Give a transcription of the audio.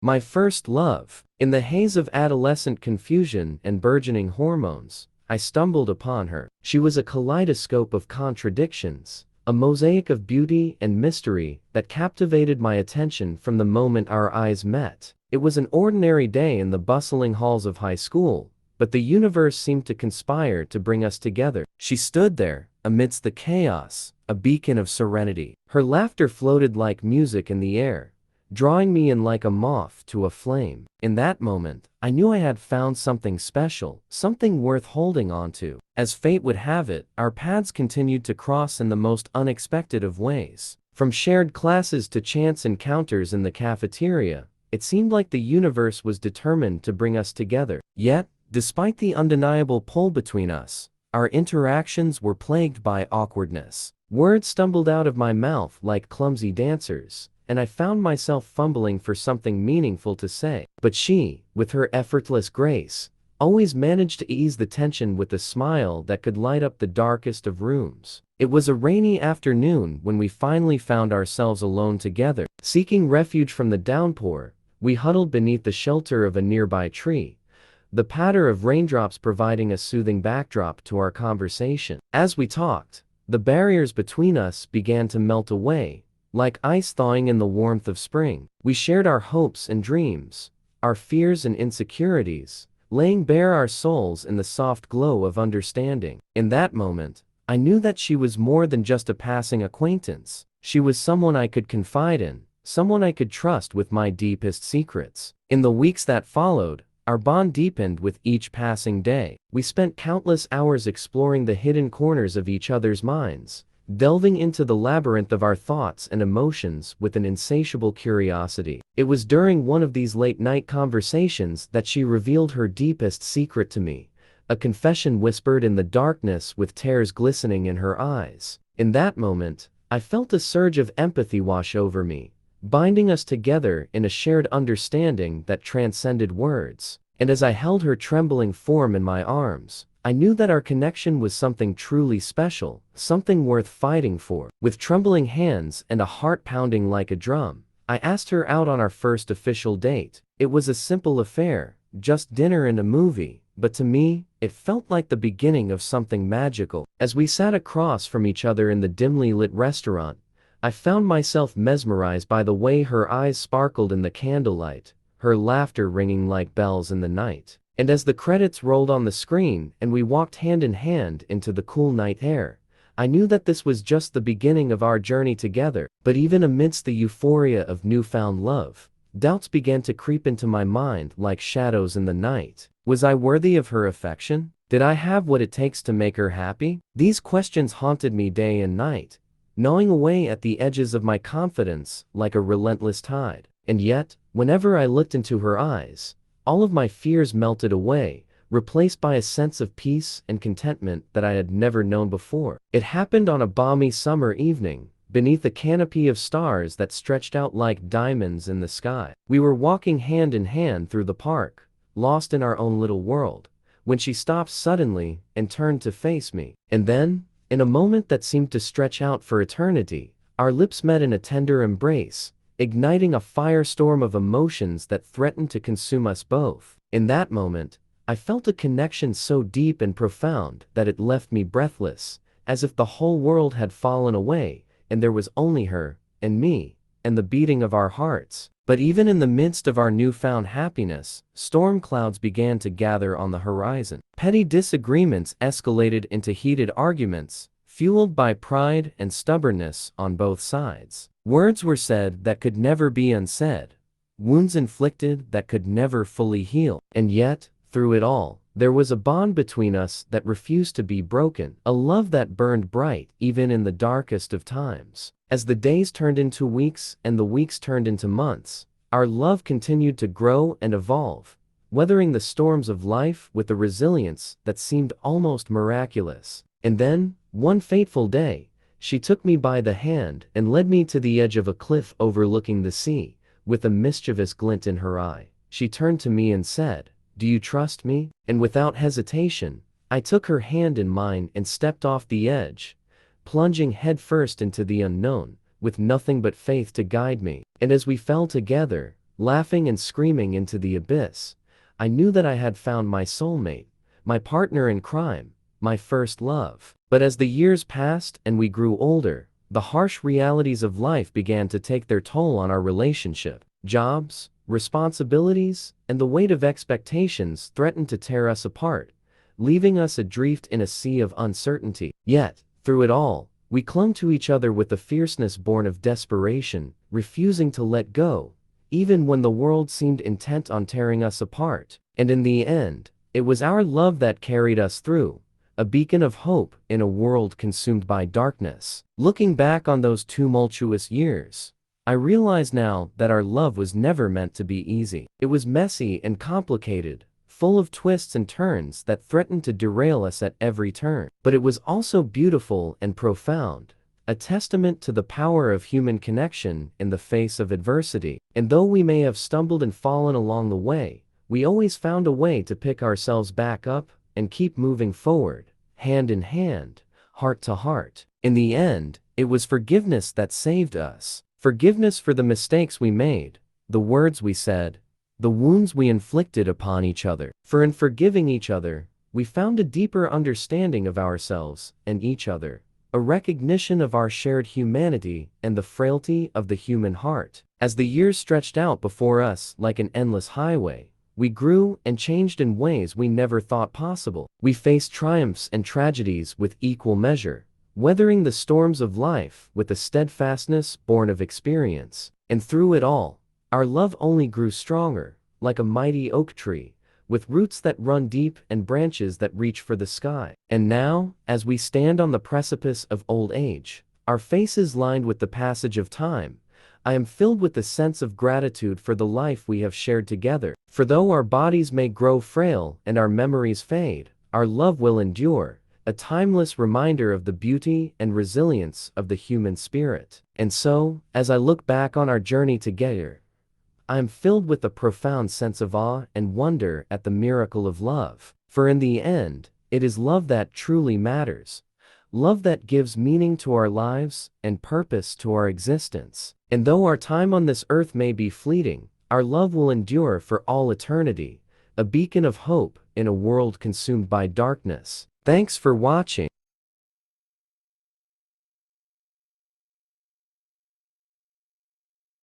My first love. In the haze of adolescent confusion and burgeoning hormones, I stumbled upon her. She was a kaleidoscope of contradictions, a mosaic of beauty and mystery that captivated my attention from the moment our eyes met. It was an ordinary day in the bustling halls of high school, but the universe seemed to conspire to bring us together. She stood there, amidst the chaos, a beacon of serenity. Her laughter floated like music in the air, drawing me in like a moth to a flame. In that moment, I knew I had found something special, something worth holding on to. As fate would have it, our paths continued to cross in the most unexpected of ways. From shared classes to chance encounters in the cafeteria, it seemed like the universe was determined to bring us together. Yet, despite the undeniable pull between us, our interactions were plagued by awkwardness. Words stumbled out of my mouth like clumsy dancers, and I found myself fumbling for something meaningful to say. But she, with her effortless grace, always managed to ease the tension with a smile that could light up the darkest of rooms. It was a rainy afternoon when we finally found ourselves alone together. Seeking refuge from the downpour, we huddled beneath the shelter of a nearby tree, the patter of raindrops providing a soothing backdrop to our conversation. As we talked, the barriers between us began to melt away, like ice thawing in the warmth of spring. We shared our hopes and dreams, our fears and insecurities, laying bare our souls in the soft glow of understanding. In that moment, I knew that she was more than just a passing acquaintance. She was someone I could confide in, someone I could trust with my deepest secrets. In the weeks that followed, our bond deepened with each passing day. We spent countless hours exploring the hidden corners of each other's minds, delving into the labyrinth of our thoughts and emotions with an insatiable curiosity. It was during one of these late-night conversations that she revealed her deepest secret to me, a confession whispered in the darkness with tears glistening in her eyes. In that moment, I felt a surge of empathy wash over me, binding us together in a shared understanding that transcended words. And as I held her trembling form in my arms, I knew that our connection was something truly special, something worth fighting for. With trembling hands and a heart pounding like a drum, I asked her out on our first official date. It was a simple affair, just dinner and a movie, but to me, it felt like the beginning of something magical. As we sat across from each other in the dimly lit restaurant, I found myself mesmerized by the way her eyes sparkled in the candlelight, her laughter ringing like bells in the night. And as the credits rolled on the screen and we walked hand in hand into the cool night air, I knew that this was just the beginning of our journey together. But even amidst the euphoria of newfound love, doubts began to creep into my mind like shadows in the night. Was I worthy of her affection? Did I have what it takes to make her happy? These questions haunted me day and night, gnawing away at the edges of my confidence like a relentless tide. And yet, whenever I looked into her eyes, all of my fears melted away, replaced by a sense of peace and contentment that I had never known before. It happened on a balmy summer evening, beneath a canopy of stars that stretched out like diamonds in the sky. We were walking hand in hand through the park, lost in our own little world, when she stopped suddenly and turned to face me. And then, in a moment that seemed to stretch out for eternity, our lips met in a tender embrace, igniting a firestorm of emotions that threatened to consume us both. In that moment, I felt a connection so deep and profound that it left me breathless, as if the whole world had fallen away, and there was only her, and me, and the beating of our hearts. But even in the midst of our newfound happiness, storm clouds began to gather on the horizon. Petty disagreements escalated into heated arguments, fueled by pride and stubbornness on both sides. Words were said that could never be unsaid, wounds inflicted that could never fully heal. And yet, through it all, there was a bond between us that refused to be broken, a love that burned bright even in the darkest of times. As the days turned into weeks and the weeks turned into months, our love continued to grow and evolve, weathering the storms of life with a resilience that seemed almost miraculous. And then, one fateful day, she took me by the hand and led me to the edge of a cliff overlooking the sea. With a mischievous glint in her eye, she turned to me and said, "Do you trust me?" And without hesitation, I took her hand in mine and stepped off the edge, plunging headfirst into the unknown, with nothing but faith to guide me. And as we fell together, laughing and screaming into the abyss. I knew that I had found my soulmate, my partner in crime, my first love. But as the years passed and we grew older, the harsh realities of life began to take their toll on our relationship. Jobs, responsibilities, and the weight of expectations threatened to tear us apart, leaving us adrift in a sea of uncertainty. Yet, through it all, we clung to each other with a fierceness born of desperation, refusing to let go, even when the world seemed intent on tearing us apart. And in the end, it was our love that carried us through, a beacon of hope in a world consumed by darkness. Looking back on those tumultuous years, I realize now that our love was never meant to be easy. It was messy and complicated, full of twists and turns that threatened to derail us at every turn. But it was also beautiful and profound, a testament to the power of human connection in the face of adversity. And though we may have stumbled and fallen along the way, we always found a way to pick ourselves back up and keep moving forward, hand in hand, heart to heart. In the end, it was forgiveness that saved us. Forgiveness for the mistakes we made, the words we said, the wounds we inflicted upon each other. For in forgiving each other, we found a deeper understanding of ourselves and each other, a recognition of our shared humanity and the frailty of the human heart. As the years stretched out before us like an endless highway, we grew and changed in ways we never thought possible. We faced triumphs and tragedies with equal measure, weathering the storms of life with a steadfastness born of experience. And through it all, our love only grew stronger, like a mighty oak tree, with roots that run deep and branches that reach for the sky. And now, as we stand on the precipice of old age, our faces lined with the passage of time, I am filled with a sense of gratitude for the life we have shared together. For though our bodies may grow frail and our memories fade, our love will endure, a timeless reminder of the beauty and resilience of the human spirit. And so, as I look back on our journey together, I am filled with a profound sense of awe and wonder at the miracle of love. For in the end, it is love that truly matters. Love that gives meaning to our lives and purpose to our existence. And though our time on this earth may be fleeting, our love will endure for all eternity, a beacon of hope in a world consumed by darkness. Thanks for watching.